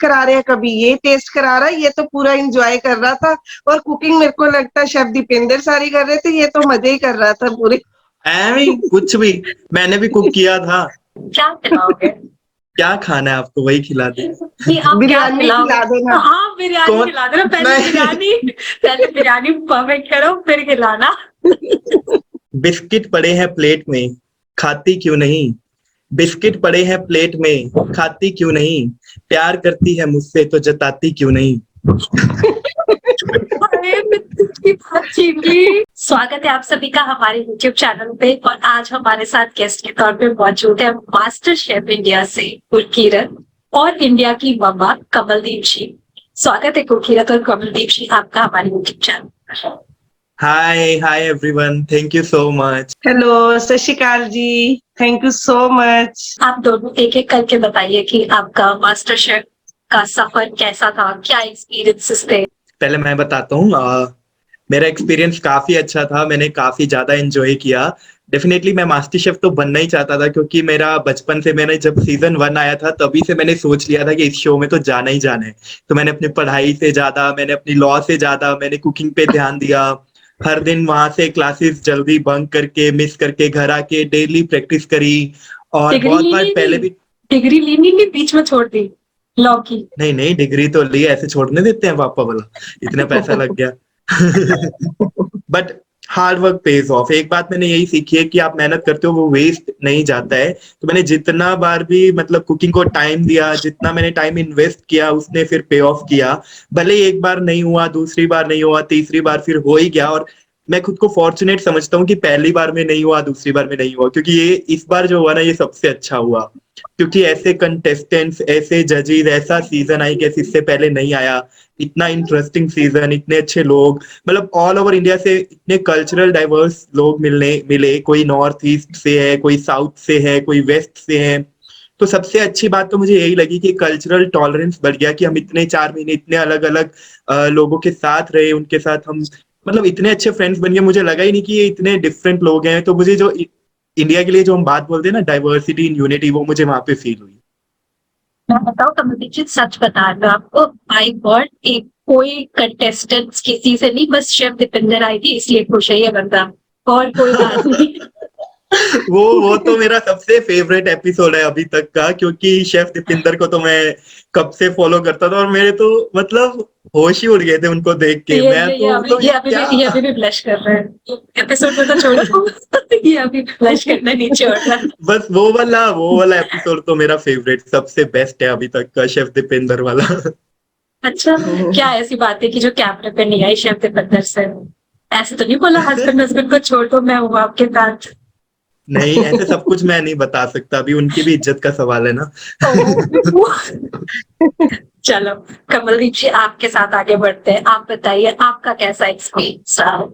करा रहे हैं, कभी ये टेस्ट करा रहा है, ये तो पूरा एंजॉय कर रहा था। और कुकिंग मेरे को लगता है शेफ दीपेंद्र सारी कर रहे थे, ये तो मजे ही कर रहा था पूरे। एवी कुछ भी, मैंने भी कुक किया था। क्या खिलाओगे? क्या खाना है आपको वही खिला दे। नहीं, आप क्या बिरयानी खिलाओगे? खिला देना। हाँ, बिरयानी कौन खिला देना। नहीं पहले बिरयानी परफेक्ट करो, फिर खिलाना। बिस्किट पड़े हैं प्लेट में, खाती क्यों नहीं? बिस्किट पड़े हैं प्लेट में, खाती क्यों नहीं? प्यार करती है मुझसे तो जताती क्यों नहीं? अरे, मैं तुझकी बात छीन ली। स्वागत है आप सभी का हमारे YouTube चैनल पे। और आज हमारे साथ गेस्ट के तौर पे मौजूद है मास्टर शेफ इंडिया से कुलकीरत और इंडिया की मम्मा कमलदीप जी। स्वागत है कुलकीरत और कमलदीप जी आपका हमारे YouTube channel. Hi everyone, thank you so much. Hello, सत श्री अकाल जी, थैंक यू सो मच। आप दोनों एक एक करके बताइए कि आपका मास्टर शेफ का सफर कैसा था, क्या एक्सपीरियंसेस थे। पहले मैं बताता हूँ, मेरा एक्सपीरियंस काफी अच्छा था, मैंने काफी ज्यादा एंजॉय किया। डेफिनेटली मैं मास्टर शेफ तो बनना ही चाहता था, क्योंकि मेरा बचपन से, मैंने जब सीजन 1 आया था तभी से मैंने सोच लिया था कि इस शो में तो जाना ही जाना है। तो मैंने अपनी पढ़ाई से ज्यादा, मैंने अपनी लॉ से ज्यादा मैंने कुकिंग पे ध्यान दिया। हर दिन वहां से क्लासेस जल्दी बंक करके, मिस करके घर आके डेली प्रैक्टिस करी। और डिग्री बहुत ली बार नहीं पहले थी? भी डिग्री ली नहीं थी, बीच में छोड़ दी लॉ की? नहीं, डिग्री तो ली, ऐसे छोड़ने देते हैं पापा वाला, इतना पैसा लग गया। But hard work page of. एक बात मैंने यही सीखी है कि आप मेहनत करते हो वो वेस्ट नहीं जाता है। तो मैंने जितना बार भी मतलब कुकिंग को टाइम दिया, जितना मैंने टाइम इन्वेस्ट किया, उसने फिर पे ऑफ किया। भले ही एक बार नहीं हुआ, दूसरी बार नहीं हुआ, तीसरी बार फिर हो ही गया। और मैं खुद को फॉर्चुनेट समझता हूँ कि पहली बार में नहीं हुआ, दूसरी बार में नहीं हुआ, क्योंकि ये इस बार जो हुआ ना, ये सबसे अच्छा हुआ। क्योंकि ऐसे कंटेस्टेंट्स, ऐसे जजेस, ऐसा सीजन आई कैसे इससे पहले नहीं आया। इतना इंटरेस्टिंग सीजन, इतने अच्छे लोग, मतलब ऑल ओवर इंडिया से इतने कल्चरल डाइवर्स लोग मिले। कोई नॉर्थ ईस्ट से है, कोई साउथ से है, कोई वेस्ट से है। तो सबसे अच्छी बात तो मुझे यही लगी कि कल्चरल टॉलरेंस बढ़ गया, कि हम इतने 4 महीने इतने अलग अलग लोगों के साथ रहे, उनके साथ हम मतलब इतने अच्छे फ्रेंड्स बन गए। मुझे लगा ही नहीं कि ये इतने डिफरेंट लोग हैं। तो मुझे जो इंडिया के लिए जो हम बात बोलते हैं ना, डाइवर्सिटी इन यूनिटी, वो मुझे वहां पे फील हुई। मैं बताऊं कमलदीप जी, सच बता रही हूँ आपको, माय गॉड, एक कोई कंटेस्टेंट किसी से नहीं, बस शेफ दीपेंद्र आई थी इसलिए खुश है ये बंदा, और कोई बात नहीं। वो तो मेरा सबसे फेवरेट एपिसोड है अभी तक का, क्योंकि शेफ दीपिंदर को तो मैं कब से फॉलो करता था, और मेरे तो मतलब होश ही उड़ गए थे उनको देख के। मैं तो मतलब ये अभी भी ब्लश कर रहे हैं, एपिसोड में तो छोड़ो। ये अभी ब्लश करना नहीं छोड़ रहा। बस वो वाला एपिसोड तो मेरा फेवरेट, सबसे बेस्ट है अभी तक का, शेफ दीपिंदर वाला। अच्छा, क्या ऐसी बात है कि जो कैमरे पे नहीं आई शेफ दीपेंद्र से? ऐसे तो नहीं बोला हस्बैंड हस्बैंड को छोड़ दो, मैं हूँ आपके साथ। नहीं, ऐसे सब कुछ मैं नहीं बता सकता, अभी उनकी भी इज्जत का सवाल है ना। चलो कमलदीप जी, आपके साथ आगे बढ़ते हैं। आप बताइए आपका कैसा एक्सपीरियंस रहा?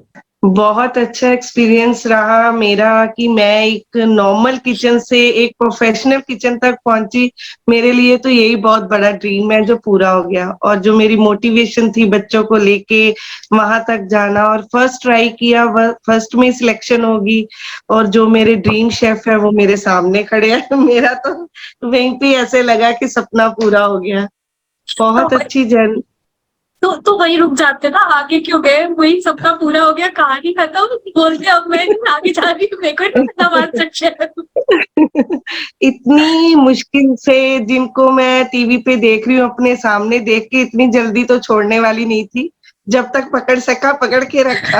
बहुत अच्छा एक्सपीरियंस रहा मेरा कि मैं एक नॉर्मल किचन से एक प्रोफेशनल किचन तक पहुंची। मेरे लिए तो यही बहुत बड़ा ड्रीम है जो पूरा हो गया, और जो मेरी मोटिवेशन थी बच्चों को लेके वहां तक जाना, और फर्स्ट ट्राई किया, फर्स्ट में सिलेक्शन होगी, और जो मेरे ड्रीम शेफ है वो मेरे सामने खड़े हैं। मेरा तो वहीं पे ऐसे लगा कि सपना पूरा हो गया। बहुत अच्छी जर्नी। तो वही रुक जाते ना, आगे क्यों गए? वही सबका पूरा हो गया, कहानी खत्म, बोलते अब मैं आगे जा रही हूँ, मेरे को नहीं पता बात सच है। इतनी मुश्किल से जिनको मैं टीवी पे देख रही हूँ अपने सामने देख के, इतनी जल्दी तो छोड़ने वाली नहीं थी। जब तक पकड़ सका पकड़ के रखा।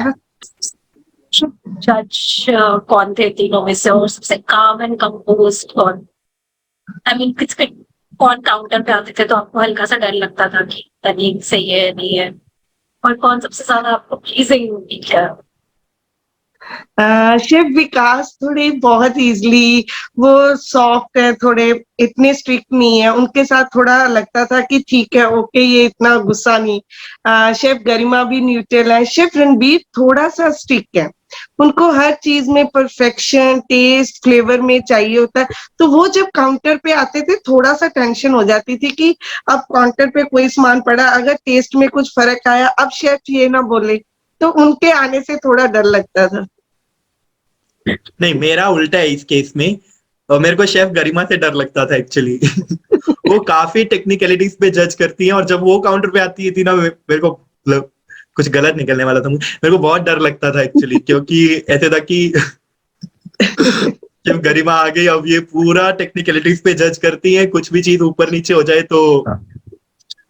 जज कौन थे तीनों में से, और सबसे काम एंड कंपोज्ड कौन? आई मीन कौन काउंटर पे आते थे तो आपको हल्का सा डर लगता था कि तनीक सही है नहीं है, और कौन सबसे ज्यादा आपको प्लीजिंग किया? शेफ विकास थोड़े बहुत इजली, वो सॉफ्ट है थोड़े, इतने स्ट्रिक्ट नहीं है, उनके साथ थोड़ा लगता था कि ठीक है ओके, ये इतना गुस्सा नहीं। शेफ गरिमा भी न्यूट्रल है। शेफ रणबीर थोड़ा सा स्ट्रिक्ट है, उनको हर चीज में परफेक्शन, टेस्ट, फ्लेवर में चाहिए होता है। तो वो जब काउंटर पे आते थे थोड़ा सा टेंशन हो जाती थी कि अब काउंटर पे कोई सामान पड़ा, अगर टेस्ट में कुछ फर्क आया, अब शेफ ये ना बोले, तो उनके आने से थोड़ा डर लगता था। नहीं, मेरा उल्टा है इस केस में। और मेरे को शेफ गरिमा से डर लगता था एक्चुअली। वो काफी टेक्निकलिटीज पे जज करती है, और जब वो काउंटर पे आती थी ना, मेरे को मतलब कुछ गलत निकलने वाला था, मेरे को बहुत डर लगता था एक्चुअली, क्योंकि ऐसे था कि जब गरिमा आ गई, अब ये पूरा टेक्निकलिटीज पे जज करती है, कुछ भी चीज ऊपर नीचे हो जाए तो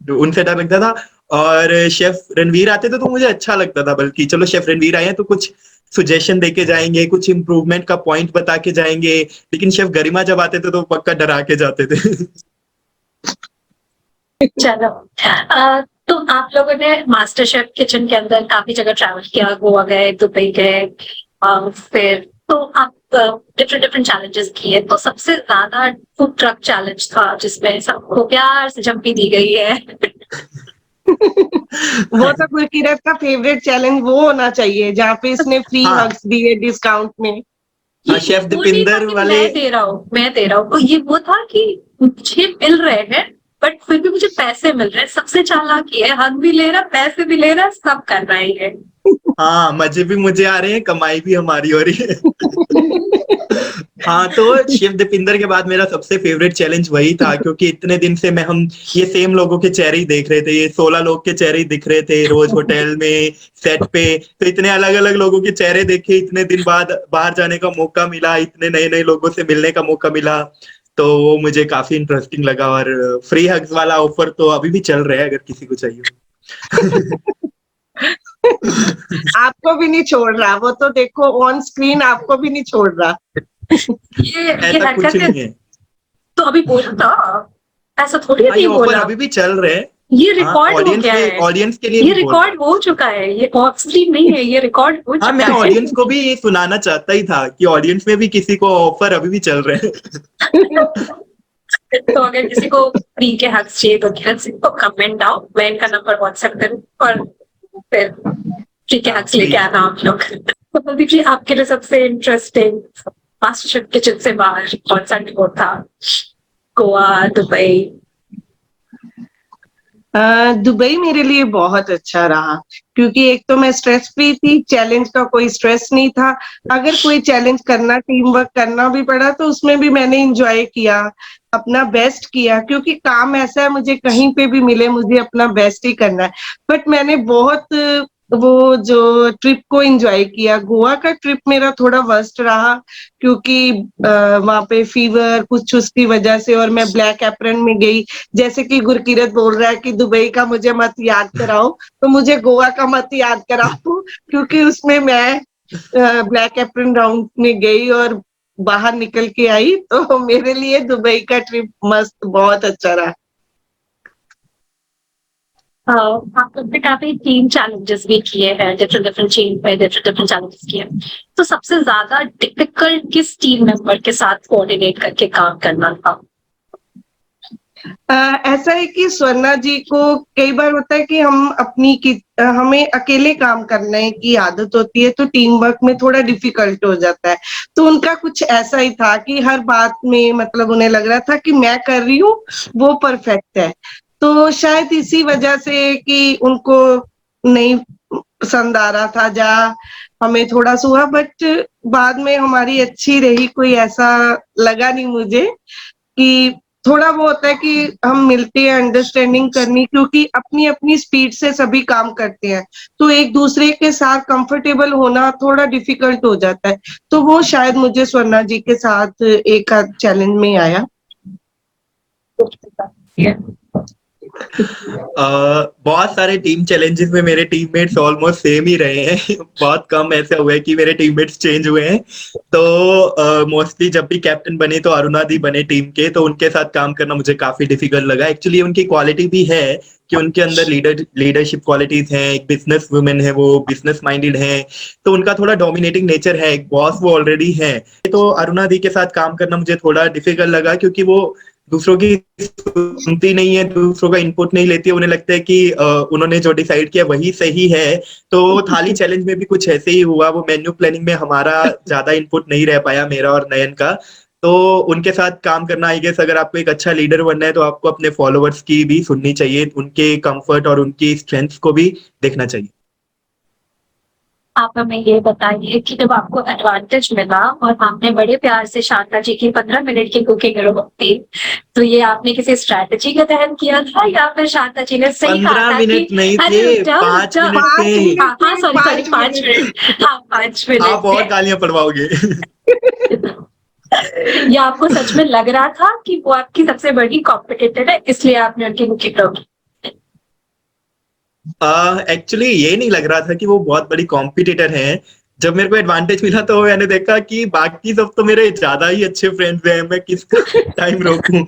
उनसे डर लगता था। और शेफ रणवीर आते थे तो मुझे अच्छा लगता था, बल्कि चलो शेफ रणवीर आए हैं तो कुछ सुजेशन देके जाएंगे, कुछ इम्प्रूवमेंट का पॉइंट बता के जाएंगे, लेकिन शेफ गरिमा जब आते थे तो पक्का डरा के जाते थे। चलो तो आप लोगों ने मास्टर शेफ किचन के अंदर काफी जगह ट्रैवल किया, गोवा गए, दुबई गए, फिर तो आप डिफरेंट डिफरेंट चैलेंजेस किए, तो सबसे ज्यादा फूड ट्रक चैलेंज था जिसमें सबको प्यार से जंपी दी गई है। वो तो गुरकीरत का फेवरेट चैलेंज वो होना चाहिए, जहाँ पे इसने फ्री हाँ। हग्स दिए डिस्काउंट में। हाँ, शेफ वो नहीं था दीपिंदर कि वाले। मैं दे रहा हूँ, तो ये वो था कि मुझे मिल रहे हैं बट फिर भी मुझे पैसे मिल रहे हैं। सबसे चालाक ये है, हक भी ले रहा, पैसे भी ले रहा, सब कर रहा है। हाँ, मजे भी मुझे आ रहे हैं, कमाई भी हमारी हो रही है। हाँ, तो शेफ दीपिंदर के बाद मेरा सबसे फेवरेट चैलेंज वही था, क्योंकि इतने दिन से हम ये सेम लोगों के चेहरे ही देख रहे थे, ये 16 लोग के चेहरे ही दिख रहे थे रोज होटल में, सेट पे। तो इतने अलग अलग लोगों के चेहरे देखे, इतने दिन बाद बाहर जाने का मौका मिला, इतने नए नए लोगों से मिलने का मौका मिला, तो वो मुझे काफी इंटरेस्टिंग लगा। और फ्री हग्स वाला ऑफर तो अभी भी चल रहा है, अगर किसी को चाहिए हो। आपको भी नहीं छोड़ रहा वो, तो देखो ऑन स्क्रीन आपको भी नहीं छोड़ रहा। ये ऐसा कुछ हरकत नहीं है। तो अभी बोला था, ऐसा थोड़ी हाँ, ये नहीं ऑफर बोला। अभी भी चल रहे हैं। ये हाँ, रिकॉर्ड हो ऑडियंस गया के है, ऑडियंस के लिए ये भी बोल रहा रिकॉर्ड हो चुका है, ये ऑफ स्क्रीन नहीं है, ये रिकॉर्ड हो हूँ। हाँ, मैं चुका है। ऑडियंस को भी ये सुनाना चाहता ही था कि ऑडियंस में भी किसी को ऑफर अभी भी चल रहे हैं। तो अगर किसी को फ्री के हक्स चाहिए तो किरण सिंह को कमेंट डाउन, मैं इनका नंबर व्हाट्सएप करूँ और फिर फ्री के हक्स लेके आना आप लोग। तो प्रदीप जी, आपके लिए सबसे इंटरेस्टिंग मास्टर शेफ किचन से बाहर कौन सा टूर था? गोवा, दुबई? दुबई मेरे लिए बहुत अच्छा रहा, क्योंकि एक तो मैं स्ट्रेस फ्री थी, चैलेंज का कोई स्ट्रेस नहीं था। अगर कोई चैलेंज करना, टीम वर्क करना भी पड़ा तो उसमें भी मैंने एंजॉय किया, अपना बेस्ट किया, क्योंकि काम ऐसा है मुझे कहीं पे भी मिले मुझे अपना बेस्ट ही करना है। बट मैंने बहुत वो जो ट्रिप को एंजॉय किया। गोवा का ट्रिप मेरा थोड़ा वर्स्ट रहा, क्योंकि वहां पे फीवर कुछ उसकी वजह से, और मैं ब्लैक एप्रन में गई। जैसे कि गुरकीरत बोल रहा है कि दुबई का मुझे मत याद कराओ, तो मुझे गोवा का मत याद कराओ, क्योंकि उसमें मैं ब्लैक एप्रन राउंड में गई और बाहर निकल के आई। तो मेरे लिए दुबई का ट्रिप मस्त, बहुत अच्छा रहा। आप लोग ने काफी टीम चैलेंजेस भी किए हैं, डिफरेंट डिफरेंट टीम पे डिफरेंट डिफरेंट चैलेंजेस किए हैं। तो सबसे ज्यादा डिफिकल्ट किस टीम मेंबर के साथ कोऑर्डिनेट करके काम करना था? ऐसा है कि स्वर्णा जी को कई बार होता है कि हमें अकेले काम करने की आदत होती है, तो टीम वर्क में थोड़ा डिफिकल्ट हो जाता है। तो उनका कुछ ऐसा ही था कि हर बात में मतलब उन्हें लग रहा था कि मैं कर रही हूँ वो परफेक्ट है। तो शायद इसी वजह से कि उनको नहीं पसंद आ रहा था, जा हमें थोड़ा सा हुआ, बट बाद में हमारी अच्छी रही, कोई ऐसा लगा नहीं मुझे। कि थोड़ा वो होता है कि हम मिलते हैं अंडरस्टैंडिंग करनी, क्योंकि अपनी अपनी स्पीड से सभी काम करते हैं, तो एक दूसरे के साथ कंफर्टेबल होना थोड़ा डिफिकल्ट हो जाता है। तो वो शायद मुझे स्वर्णा जी के साथ एक आध चैलेंज में आया। बहुत सारे टीम चैलेंजेस में मेरे टीममेट्स ऑलमोस्ट सेम ही रहे हैं। बहुत कम ऐसे हुए कि मेरे टीममेट्स चेंज हुए हैं। तो मोस्टली जब भी कैप्टन बने तो अरुणा दी बने टीम के, तो उनके साथ काम करना मुझे काफी डिफिकल्ट लगा। एक्चुअली उनकी क्वालिटी भी है कि उनके अंदर लीडरशिप क्वालिटीज हैं, एक बिजनेस वुमेन है, वो बिजनेस माइंडेड है, तो उनका थोड़ा डोमिनेटिंग नेचर है, एक बॉस वो ऑलरेडी है। तो अरुणा दी के साथ काम करना मुझे थोड़ा डिफिकल्ट लगा, क्योंकि वो दूसरों की सुनती नहीं है, दूसरों का इनपुट नहीं लेती है। उन्हें लगता है कि उन्होंने जो डिसाइड किया वही सही है। तो थाली चैलेंज में भी कुछ ऐसे ही हुआ। वो मेन्यू प्लानिंग में हमारा ज्यादा इनपुट नहीं रह पाया, मेरा और नयन का। तो उनके साथ काम करना, आई गेस अगर आपको एक अच्छा लीडर बनना है तो आपको अपने फॉलोअर्स की भी सुननी चाहिए, उनके कंफर्ट और उनकी स्ट्रेंथ को भी देखना चाहिए। आप हमें ये बताइए कि जब आपको एडवांटेज मिला और आपने बड़े प्यार से शांता जी की 15 मिनट की कुकिंग रोकती, तो ये आपने किसी स्ट्रैटेजी के तहत किया था या फिर शांता जी ने सही कहा 15 था कि मिनट नहीं अरे थे, रुक जाओ 5 मिनट थे। 5 मिनट हाँ थे, सॉरी सॉरी 5 5 मिनट। मिनट, हाँ 5 मिनट आप और गालियां पड़वाओगे। या आपको सच में लग रहा था कि वो आपकी सबसे बड़ी कॉम्पिटिटर है इसलिए आपने उनकी कुकिंग रोकी? एक्चुअली ये नहीं लग रहा था कि वो बहुत बड़ी कॉम्पिटिटर हैं। जब मेरे को एडवांटेज मिला तो मैंने देखा कि बाकी सब तो मेरे ज्यादा ही अच्छे फ्रेंड्स हैं, मैं किसका टाइम रोकूं।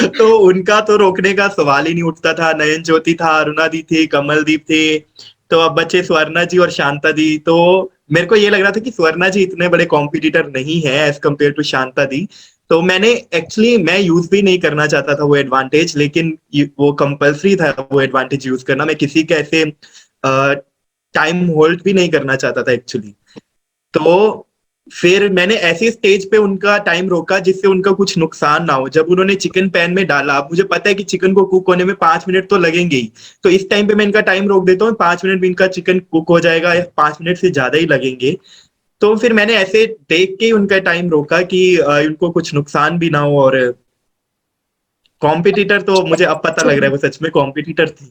तो उनका तो रोकने का सवाल ही नहीं उठता था। नयन ज्योति था, अरुणा दी थी, कमलदीप थे, तो अब बचे स्वर्णा जी और शांता दी। तो मेरे को ये लग रहा था कि स्वर्णा जी इतने बड़े कॉम्पिटिटर नहीं है एज कम्पेयर टू शांता दी। तो मैं यूज भी नहीं करना चाहता था वो एडवांटेज, लेकिन वो कंपल्सरी था वो एडवांटेज यूज करना। मैं किसी के ऐसे टाइम होल्ड भी नहीं करना चाहता था एक्चुअली। तो फिर मैंने ऐसी स्टेज पे उनका टाइम रोका जिससे उनका कुछ नुकसान ना हो। जब उन्होंने चिकन पैन में डाला, अब मुझे पता है कि चिकन को कुक होने में 5 मिनट तो लगेंगे ही, तो इस टाइम पे मैं इनका टाइम रोक देता हूँ, 5 मिनट में इनका चिकन कुक हो जाएगा या 5 मिनट से ज्यादा ही लगेंगे। तो फिर मैंने ऐसे देख के ही उनका टाइम रोका कि उनको कुछ नुकसान भी ना हो। और कॉम्पिटिटर तो मुझे अब पता लग रहा है वो सच में कॉम्पिटिटर थी।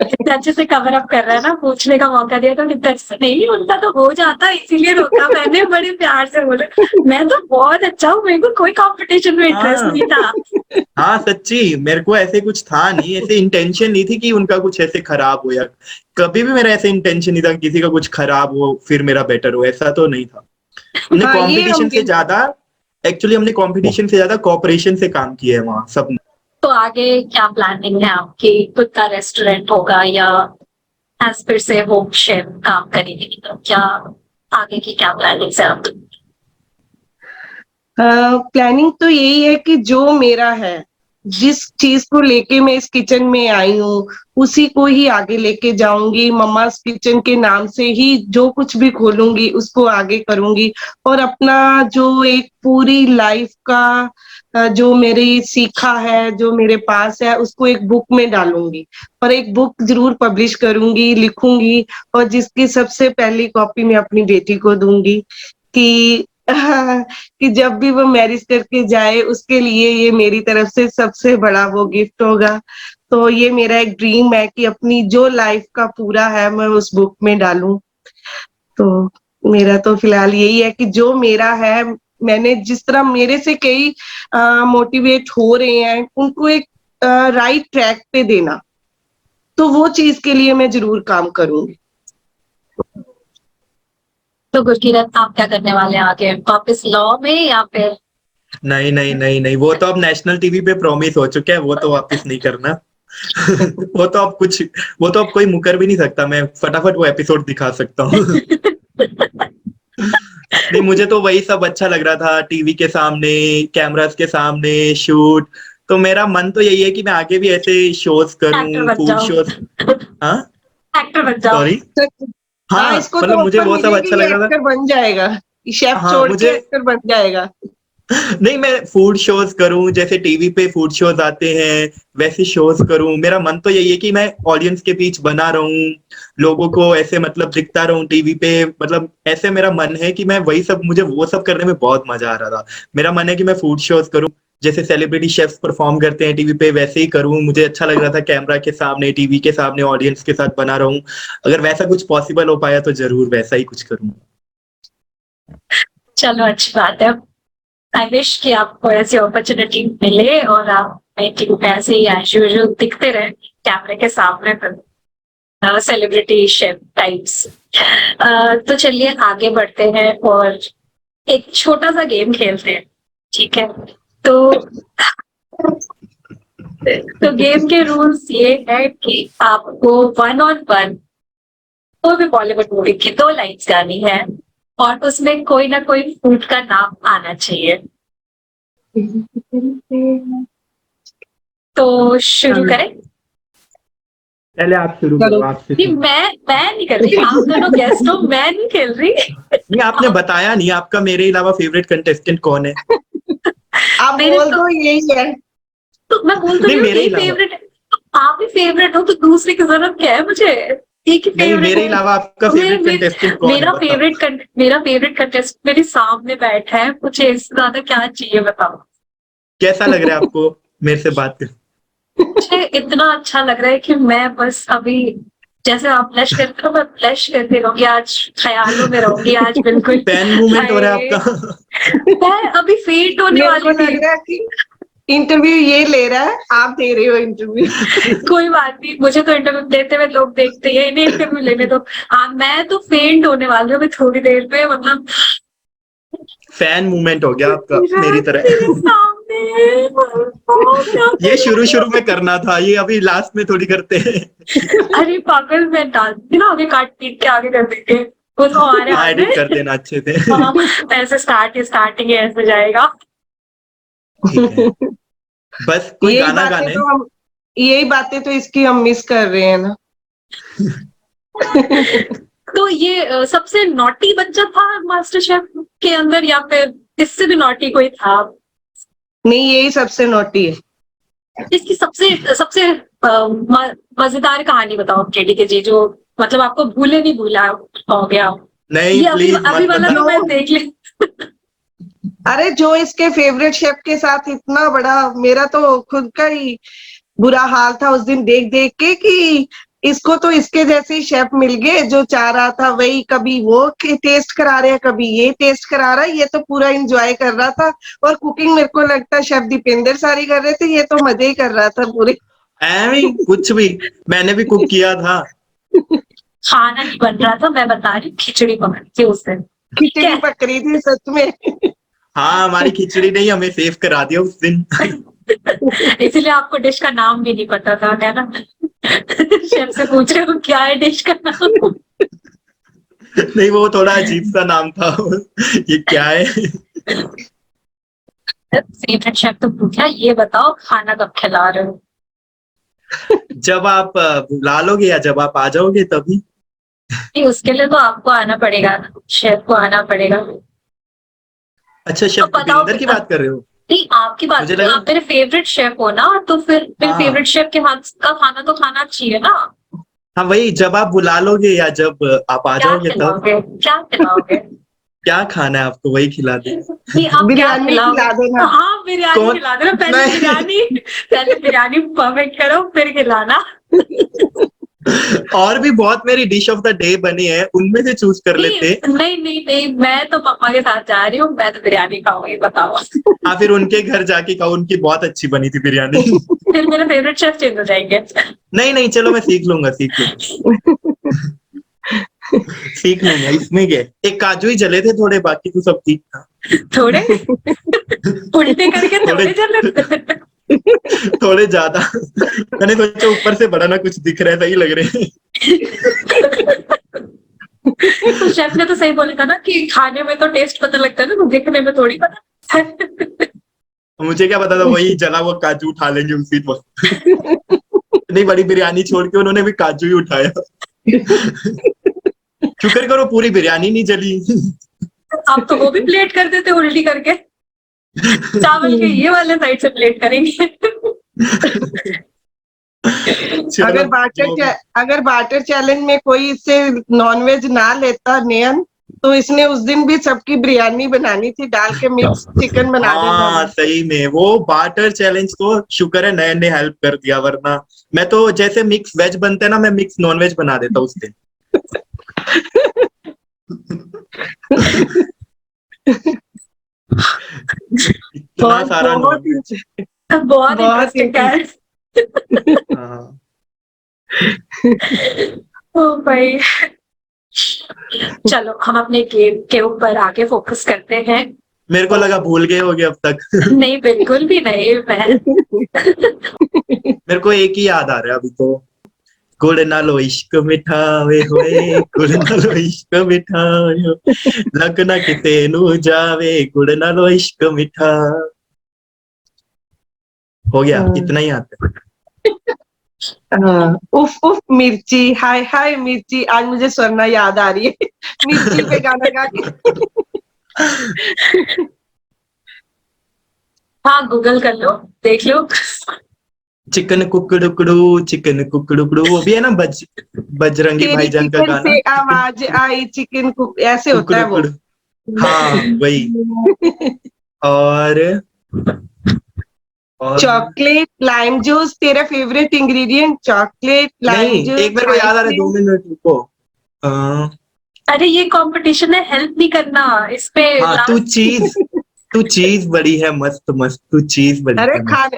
इतने अच्छे से कवर अप कर रहा है ना, पूछने का मौका दिया तो इतना अच्छे से नहीं, उनका तो हो जाता इसीलिए रोका मैंने, बड़े प्यार से बोले मैं तो बहुत अच्छा हूँ, मेरे को कोई कंपटीशन में इंटरेस्ट हाँ नहीं था। हाँ, सच्ची मेरे को ऐसे कुछ था नहीं, ऐसे इंटेंशन नहीं थी कि उनका कुछ ऐसे खराब हो, या कभी भी मेरा ऐसे इंटेंशन नहीं था कि किसी का कुछ खराब हो फिर मेरा बेटर हो, ऐसा तो नहीं था। हमने हाँ, ये कंपटीशन से हमने ज्यादा एक्चुअली हमने कंपटीशन से ज्यादा कोऑपरेशन से काम किया है वहां सब। तो आगे क्या प्लानिंग है आपकी? खुद का रेस्टोरेंट होगा या एज फिर से होम शेफ काम करेंगे? तो क्या आगे की क्या प्लानिंग है आपकी? प्लानिंग तो यही है कि जो मेरा है, जिस चीज को लेके मैं इस किचन में आई हूँ, उसी को ही आगे लेके जाऊंगी। मम्मास किचन के नाम से ही जो कुछ भी खोलूंगी उसको आगे करूंगी, और अपना जो एक पूरी लाइफ का जो मेरी सीखा है, जो मेरे पास है, उसको एक बुक में डालूंगी, और एक बुक जरूर पब्लिश करूंगी, लिखूंगी, और जिसकी सबसे पहली कॉपी मैं अपनी बेटी को दूंगी कि कि जब भी वो मैरिज करके जाए उसके लिए ये मेरी तरफ से सबसे बड़ा वो गिफ्ट होगा। तो ये मेरा एक ड्रीम है कि अपनी जो लाइफ का पूरा है मैं उस बुक में डालूं। तो मेरा तो फिलहाल यही है कि जो मेरा है, मैंने जिस तरह मेरे से कई मोटिवेट हो रहे हैं उनको एक राइट ट्रैक पे देना, तो वो चीज के लिए मैं जरूर काम करूंगी। तो गुरकीरत आप क्या करने वाले हैं आगे, वापस लॉ में या फिर? नहीं नहीं नहीं नहीं, वो तो अब नेशनल टीवी पे प्रॉमिस हो चुका है, वो तो वापस नहीं करना। वो तो अब कुछ, वो तो अब कोई मुकर भी नहीं सकता, मैं फटाफट वो एपिसोड दिखा सकता हूँ। नहीं, मुझे तो वही सब अच्छा लग रहा था, टीवी के सामने, कैमरास के सामने शूट। तो मेरा मन तो यही है कि मैं आगे भी ऐसे शोज एक्टर करूं, बन फूड जाओ। शोज। हाँ, एक्टर बन जाओ। सॉरी। हाँ, हाँ, इसको मतलब तो मुझे ऑफर वो सब मिलेगी, अच्छा ये लग रहा था। एक्टर बन जाएगा, शेफ हाँ छोड़ के मुझे, एक्टर बन जाएगा। नहीं मैं फूड शोज करूं, जैसे टीवी पे फूड शोज आते हैं वैसे शोज करूं। मेरा मन तो यही है कि मैं ऑडियंस के बीच बना रहूं, लोगों को ऐसे मतलब दिखता रहूं टीवी पे। मतलब ऐसे मेरा मन है कि मैं वही सब, मुझे वो सब करने में बहुत मजा आ रहा था। मेरा मन है कि मैं फूड शोज करूं, जैसे सेलिब्रिटी शेफ्स परफॉर्म करते हैं टीवी पे वैसे ही करूं। मुझे अच्छा लग रहा था कैमरा के सामने, टीवी के सामने ऑडियंस के साथ बना रहूं। अगर वैसा कुछ पॉसिबल हो पाया तो जरूर वैसा ही कुछ करूंगा। चलो अच्छी बात है। आई विश कि आपको ऐसी अपॉर्चुनिटी मिले और आप टीवी पे ऐसे ही एज यूजुअल दिखते रहे कैमरे के सामने पर, सेलिब्रिटी शेफ टाइप्स। तो चलिए आगे बढ़ते हैं और एक छोटा सा गेम खेलते हैं, ठीक है? तो गेम के रूल्स ये है कि आपको 1 on 1 कोई भी बॉलीवुड मूवी की 2 लाइन्स गानी है और उसमें कोई ना कोई फूड का नाम आना चाहिए। तो शुरू करें? पहले आप शुरू करो, आप नहीं, शुरू। मैं नहीं कर रही, आप दोनों गेस्ट हो, मैं नहीं खेल रही। नहीं, आपने बताया नहीं आपका मेरे अलावा फेवरेट कंटेस्टेंट कौन है। आप मेरे बोल तो, दो यही है। तो मैं बोल तो नहीं, रही हूँ मेरे यही अलावा। फेवरेट है। आप ही फेवरेट हो तो दूसरे की जरूरत क्या है मुझे? एक ही नहीं, फेवरेट मेरे है। अलावा आपका फेवरेट कंटेस्टेंट कौन है, मेरा बताओ। फेवरेट कंटेस्ट मेरे सामने बैठा है, मुझे इससे ज्यादा क्या चाहिए बताओ। कैसा लग रहा है आपको मेरे से बात कर? मुझे इतना अच्छा लग रहा है कि मैं बस अभी जैसे आप ब्लश करते हो, मैं ब्लश करती रहूंगी आज, ख्यालों में रहूंगी आज बिल्कुल। फैन मूवमेंट हो रहा है हाय, आपका? मैं अभी फेंट होने मेरे को वाली लग थी। रहा है कि इंटरव्यू ये ले रहा है, आप दे रहे हो इंटरव्यू। कोई बात नहीं, मुझे तो इंटरव्यू देते हुए लोग देखते हैं, इन्हें इंटरव्यू लेने दो। मैं तो फेंट होने वाली हूँ अभी थोड़ी देर पे, मतलब फैन मूवमेंट हो गया आपका मेरी तरह। मेरे सामने है, क्या ये करूं? शुरू में करना था, ये अभी लास्ट में थोड़ी करते हैं। अरे पागल, मैं डालती ना, आगे काट पीट के आगे कर देंगे, वो तो हमारे हाँ, हाथ एडिट में। कर देना अच्छे से। हाँ, ऐसे स्टार्टिंग ऐसे जाएगा। ठीक है, बस कोई यही गाना बातें गाने। तो हम यही बातें तो इसकी हम मिस कर रहे हैं ना। तो ये सबसे नॉटी बच्चा था मास्टर शेफ के अंदर, या फिर इससे भी नॉटी कोई था? नहीं, यही सबसे नोटी है। इसकी सबसे सबसे मजेदार कहानी बताओ केडी के जी, जो मतलब आपको भूले नहीं भूला हो गया। नहीं, ये अभी प्लीज अभी मत वाला तो बताओ। मैं देख ले। अरे जो इसके फेवरेट शेफ के साथ इतना बड़ा, मेरा तो खुद का ही बुरा हाल था उस दिन देख देख के कि इसको तो इसके जैसे ही शेफ मिल गए, जो चाह रहा था वही, कभी वो टेस्ट करा रहे हैं, कभी ये टेस्ट करा रहा है, ये तो पूरा एंजॉय कर रहा था। और कुकिंग मेरे को लगता है शेफ दीपेंद्र सारी कर रहे थे, ये तो मजे ही कर रहा था पूरे। एवी कुछ भी, मैंने भी कुक किया था। खाना नहीं बन रहा था, मैं बता रही हूँ, खिचड़ी पक रही थी उस दिन, ठीक खिचड़ी है। पक रही थी सच में। हाँ, हमारी खिचड़ी ने ही हमें सेव करा दिया उस दिन। इसलिए आपको डिश का नाम भी नहीं पता था, है ना? शेफ से पूछ रहे हो क्या है डिश का नाम। नहीं, वो थोड़ा अजीब सा नाम था। ये क्या है? फेवरेट शेफ तो पूछा, ये बताओ खाना कब खिला रहे हो? जब आप बुला लोगे या जब आप आ जाओगे तभी। नहीं, उसके लिए तो आपको आना पड़ेगा, शेफ को आना पड़ेगा। अच्छा, तो शेफ बताओ, दीपेंद्र की बात कर रहे हो? नहीं आपकी बात मुझे नहीं, लगा। आप मेरे फेवरेट शेफ हो ना, तो फिर मेरे हाँ, फेवरेट शेफ के हाथ का खाना तो खाना चाहिए ना। हाँ, वही जब आप बुला लोगे या जब आप आ क्या जाओगे तब। खिलाओगे, क्या खिलाओगे? क्या खाना है आपको, वही खिला दे। नहीं, आप क्या बिरयानी खिलाओगे? खिला देना। हाँ, बिरयानी कौन? खिला देना, नहीं। पहले बिरयानी परफेक्ट करो फिर खिलाना। और भी बहुत मेरी डिश ऑफ द डे बनी है, उनमें से चूज कर नहीं लेते। नहीं नहीं नहीं, मैं तो पापा के साथ जा रही हूँ, मैं तो बिरयानी खाऊंगी, बताओ। हाँ, फिर उनके घर जाके खाओ, उनकी बहुत अच्छी बनी थी बिरयानी। फिर मेरे फेवरेट शेफ चेंज हो जाएंगे। नहीं नहीं, चलो मैं सीख लूंगा, सीख लूंगा। सीख लूंगा, इसमें क्या है? एक काजू ही जले थे थोड़े, बाकी तो सब ठीक था। थोड़े उल्टे करके थोड़े थोड़े चल। थोड़े ज्यादा। मैंने सोचा ऊपर से बड़ा ना कुछ दिख रहा है, सही लग रहे हैं। तो शेफ ने तो सही बोला था ना कि खाने में तो टेस्ट पता लगता है ना, तो देखने में थोड़ी पता। मुझे क्या पता था वही जला हुआ काजू उठा लेंगे उसी वक्त। इतनी बड़ी बिरयानी छोड़ के उन्होंने भी काजू ही उठाया। शुक्र करो पूरी बिरयानी नहीं जली। आप तो वो भी प्लेट कर देते उल्टी करके, चावल के ये वाले साइड से प्लेट करेंगे। चलो, अगर बाटर चैलेंज में कोई इससे नॉनवेज ना लेता नयन, तो इसने उस दिन भी सबकी बिरयानी बनानी थी, डाल के मिक्स चिकन बना देना हाँ, था। सही में वो बाटर चैलेंज तो शुक्र है नयन ने हेल्प कर दिया, वरना मैं तो जैसे मिक्स वेज बनते हैं ना, मैं मिक्स नॉन वेज बना देता उस दिन। इतना सारा नॉन बहुत वेज। बहुत बहुत इंटरेस्टिंग है। हाँ, ओ भाई, चलो हम अपने गेम के ऊपर आगे फोकस करते हैं। मेरे को लगा भूल गए होगे अब तक। नहीं, बिल्कुल भी नहीं, मैं मेरे को एक ही याद आ रहा है अभी तो। गुड़ नालो इश्क मिठा वे होए, गुड़ नालो इश्क मिठा वे, लग ना किते नू जावे, गुड़ नालो इश्क मिठा। हो गया, इतना ही आता है। हाँ, उफ उफ मिर्ची, हाय हाय मिर्ची, आज मुझे स्वर्णा याद आ रही है मिर्ची पे गाना गा के। हाँ, गूगल कर लो, देख लो। चिकन कुकड़ू वो भी है ना, बजरंगी तेरी भाईजान का चिकन गाना, से चिकन आवाज आई चिकन कुक, ऐसे होता है वो। कुकड़ू। हाँ वही। और चॉकलेट लाइम जूस, तेरा फेवरेट इंग्रेडिएंट चॉकलेट लाइम नहीं, जूस एक मेरे को याद आ रहा है, 2 मिनट रुको। अ, अरे ये कंपटीशन है, हेल्प नहीं करना इस पे। हाँ लास्ट तू चीज बड़ी है मस्त मस्त, तू चीज बड़ी अरे है मस्त। खाने,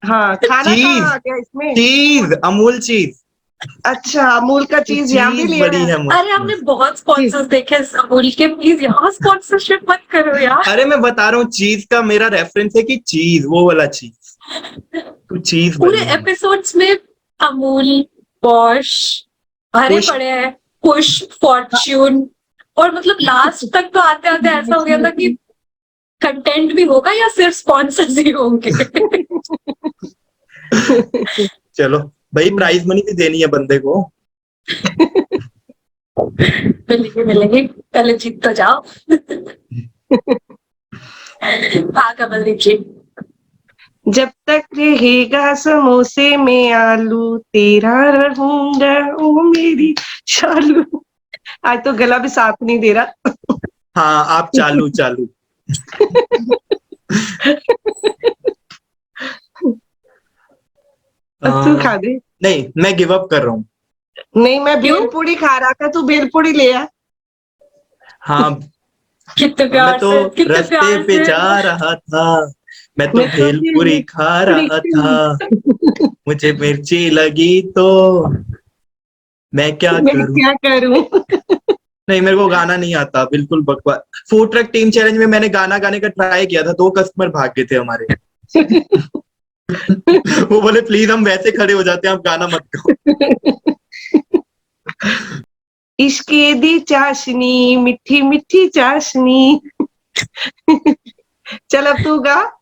हाँ खाना कहाँ चीज, आ गया इसमें। चीज अमूल चीज। अच्छा अमूल का तू चीज यहाँ भी चीज लिया बड़ी है। है मस्त अरे हमने मस्त। बहुत स्पॉन्सर्स देखे हैं अमूल के, प्लीज यहाँ स्पॉन्सरशिप मत करो यार। अरे मैं बता रहा हूँ, चीज का मेरा रेफरेंस है कि चीज, वो वाला चीज। तू चीज पूरे बड़ी है। एपिसोड्स में अमूल, बॉश भरे खुश। पड़े हैं, पुश, फॉर्च्यून, और मतलब लास्ट तक तो आते आते ऐसा हो गया था कि कंटेंट भी होगा या सिर्फ स्पॉन्सर्स ही होंगे। चलो भाई, प्राइज मनी भी देनी है बंदे को। मिलेंगे मिलेंगे, पहले जीत तो जाओ। हाँ कमलदीप जी। जब तक रहेगा समोसे में आलू तेरा रहूंगा ओ मेरी शालू। आज तो गला भी साथ नहीं दे रहा। हाँ आप चालू चालू। तू खा दे। नहीं मैं गिव अप कर रहा हूँ। नहीं मैं क्यों? भेलपूरी खा रहा था, तू भेलपूरी ले आ। हाँ कितने मैं प्यार तो से, कितने रास्ते प्यार पे से। जा रहा था, मैं तो मैं तो भेलपुरी खा रहा था, मुझे मिर्ची लगी तो मैं क्या मैं करूं। क्या करूं। नहीं मेरे को गाना नहीं आता, बिल्कुल बकवास। फूड ट्रक टीम चैलेंज में मैंने गाना गाने का ट्राई किया था, 2 कस्टमर भाग गए थे हमारे। वो बोले प्लीज हम वैसे खड़े हो जाते हैं, आप गाना मत गाओ। इश्के दी चाशनी मिठी मिठी चाशनी। चल अब तू गा।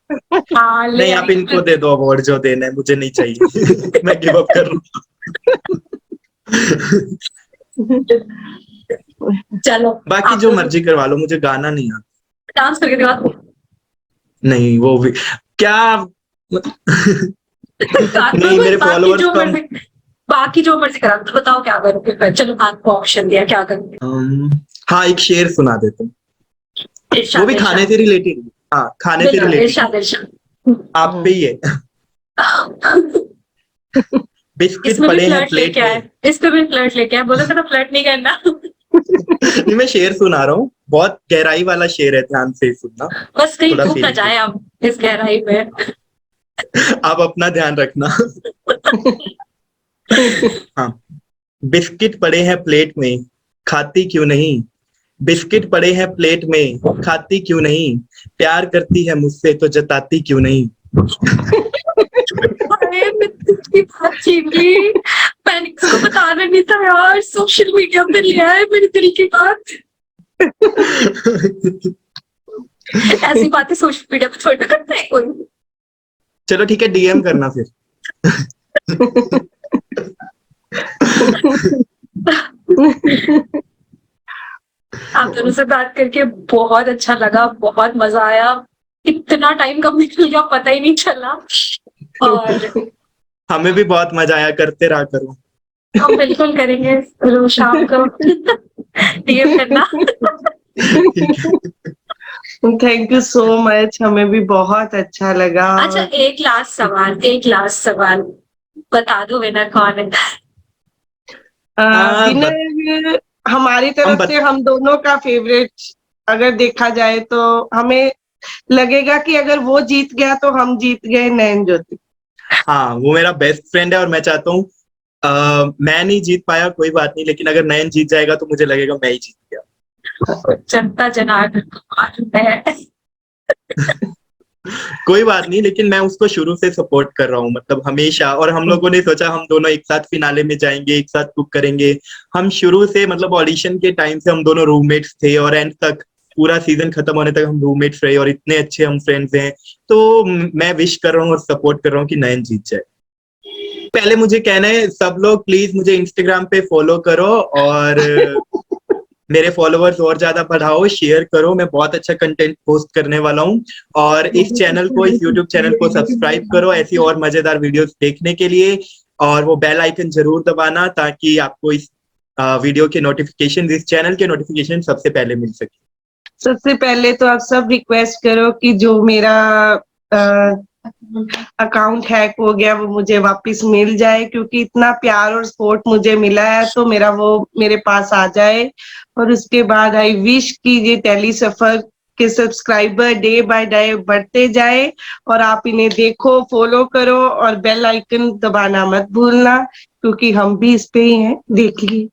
हाँ ले नहीं आप आई। इनको दे दो अवार्ड, जो देना है, मुझे नहीं चाहिए। मैं गिव अप कर रहा हूँ। चलो बाकी आप जो दोनों मर्जी करवा लो, मुझे गाना नहीं आता। डांस करके दिखाओ। नहीं वो भी क्या। नहीं मेरे बाकी फॉलोअर्स जो कम। मर्जी, बाकी जो मर्जी करा, तो बताओ क्या करोगे फिर। चलो आपको ऑप्शन दिया, क्या करोगे। हाँ एक शेर सुना देते हैं, वो इरशाद भी खाने इरशाद। से रिलेटेड। हाँ खाने से बिल्कुल रिलेटेड, इरशाद इरशाद। आप पे ही है। बिस्किट इसमें भी पड़े हैं फ्लर्ट प्लेट लेके आए, में। इस पे भी फ्लर्ट लेके आए, बोला था ना फ्लर्ट नहीं करना। नहीं मैं शेर सुना रहा हूँ, बहुत गहराई वाला शेर है, ध्यान से सुनना, बस कहीं थोड़ा डूब ना फीलिंग जाए से। हम इस गहराई में। आप अपना ध्यान रखना। हाँ, बिस्किट पड़े हैं प्लेट में, खाती क्यों नहीं। बिस्किट पड़े हैं प्लेट में, खाती क्यों नहीं। प्यार करती है मुझसे तो जताती क्यों नहीं। अरे मैं इसकी बात छीन ली, मैंने इसको बताना नहीं था यार, सोशल मीडिया पे लिया है मेरे दिल की बात। ऐसी बातें सोशल मीडिया पे थोड़ी ना करता है कोई। चलो ठीक है, डीएम करना फिर। आप दोनों से बात करके बहुत अच्छा लगा, बहुत मजा आया, इतना टाइम कब निकल गया पता ही नहीं चला। और हमें भी बहुत मजा आया, करते रहा करो। हम बिल्कुल करेंगे रोज शाम को। डीएम करना। ठीक है। थैंक यू सो मच, हमें भी बहुत अच्छा लगा। अच्छा एक लास्ट सवाल, एक लास्ट सवाल, बता दो विनर कौन है। विनर हमारी तरफ से हम दोनों का फेवरेट अगर देखा जाए तो हमें लगेगा कि अगर वो जीत गया तो हम जीत गए, नयन ज्योति। हाँ वो मेरा बेस्ट फ्रेंड है, और मैं चाहता हूँ मैं नहीं जीत पाया कोई बात नहीं, लेकिन अगर नयन जीत जाएगा तो मुझे लगेगा मैं ही जीत गया। जनता जनार्दन है। कोई बात नहीं, लेकिन मैं उसको शुरू से सपोर्ट कर रहा हूँ, मतलब हमेशा। और हम लोगों ने सोचा हम दोनों एक साथ फिनाले में जाएंगे, एक साथ कुक करेंगे। हम शुरू से, मतलब ऑडिशन के टाइम से हम दोनों रूममेट्स थे, और एंड तक पूरा सीजन खत्म होने तक हम रूममेट्स रहे, और इतने अच्छे हम फ्रेंड्स हैं। तो मैं विश कर रहा हूँ और सपोर्ट कर रहा हूँ कि नयन जीत जाए। पहले मुझे कहना है, सब लोग प्लीज मुझे इंस्टाग्राम पे फॉलो करो, और मेरे फॉलोअर्स और ज्यादा बढ़ाओ, शेयर करो, मैं बहुत अच्छा कंटेंट पोस्ट करने वाला हूँ। और इस चैनल को, इस यूट्यूब चैनल को सब्सक्राइब करो ऐसी और मजेदार वीडियोस देखने के लिए, और वो बेल आइकन जरूर दबाना ताकि आपको इस वीडियो के नोटिफिकेशन, इस चैनल के नोटिफिकेशन सबसे पहले मिल सके। सबसे पहले तो आप सब रिक्वेस्ट करो कि जो मेरा अकाउंट हैक हो गया वो मुझे वापस मिल जाए, क्योंकि इतना प्यार और सपोर्ट मुझे मिला है, तो मेरा वो मेरे पास आ जाए। और उसके बाद आई विश कि ये टेली सफर के सब्सक्राइबर डे बाय डे बढ़ते जाए, और आप इन्हें देखो, फॉलो करो, और बेल आइकन दबाना मत भूलना, क्योंकि हम भी इस पे ही हैं, देखिए।